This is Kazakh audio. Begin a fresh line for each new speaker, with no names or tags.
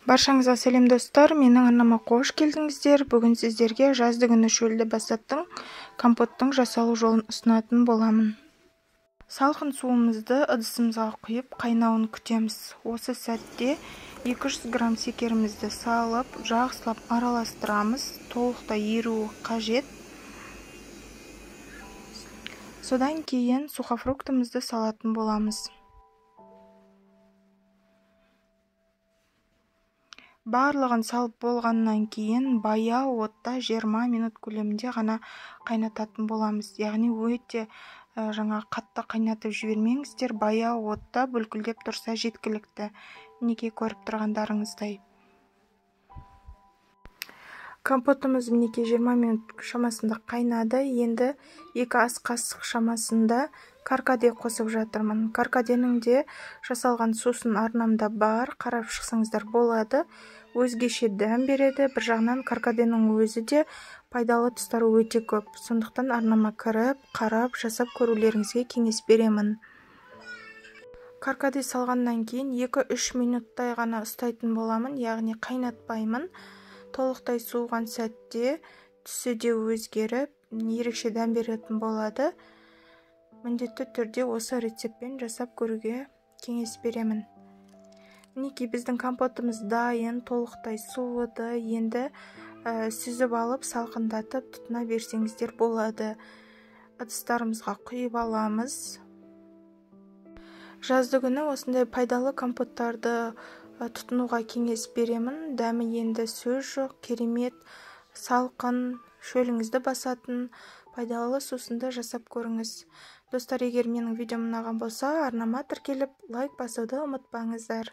Баршаңызға сәлем достар, менің арнама қош келдіңіздер. Бүгін сіздерге жазды күні шөлді басаттың компоттың жасалу жолын ұсынатын боламын. Салқын суымызды ыдысымызға құйып, қайнауын күтеміз. Осы сәтте 200 грамм шекерімізді салып, жақсылап араластырамыз. Толықтай еруі қажет. Содан кейін сухофруктымызды салатын боламыз. Барлығын салып болғаннан кейін баяу отта 20 минут көлемінде ғана қайнататын боламыз. Яғни өте қатты қайнатып жібермеңіздер, баяу отта бүлкілдеп тұрса жеткілікті. Мінекей көріп тұрғандарыңыздай. Компотымыз мінекей 20 минут шамасында қайнады. Енді 2 ас қасық шамасында каркаде қосып жатырмын. Каркаденің де жасалған сусын арнамда бар, қарап шықсаңыздар болады. Өзгеше дәм береді. Бір жағынан каркаденің өзі де пайдалы тұстары өте көп. Сондықтан арнама кіріп, қарап, жасап көрулеріңізге кеңес беремін. Каркаде салғаннан кейін 2-3 минуттай ғана ұстайтын боламын, яғни қайнатпаймын. Толықтай суыған сәтте түсі де өзгеріп, ерекше дәм беретін болады. Міндетті түрде осы рецептпен жасап көруге кеңес беремін. Мінекей біздің компотымыз дайын, толықтай суыды. Енді сүзіп алып, салқындатып тұтына берсеңіздер болады. Ыдыстарымызға құйып аламыз. Жазды күні осындай пайдалы компоттарды тұтынуға кеңес беремін. Дәмі енді сөз жоқ, керемет, салқын, шөліңізді басатын пайдалы сусынды жасап көріңіз. Достар, егер менің видеом ұнаған болса, арнама тіркеліп, лайк басуды ұмытпаңыздар.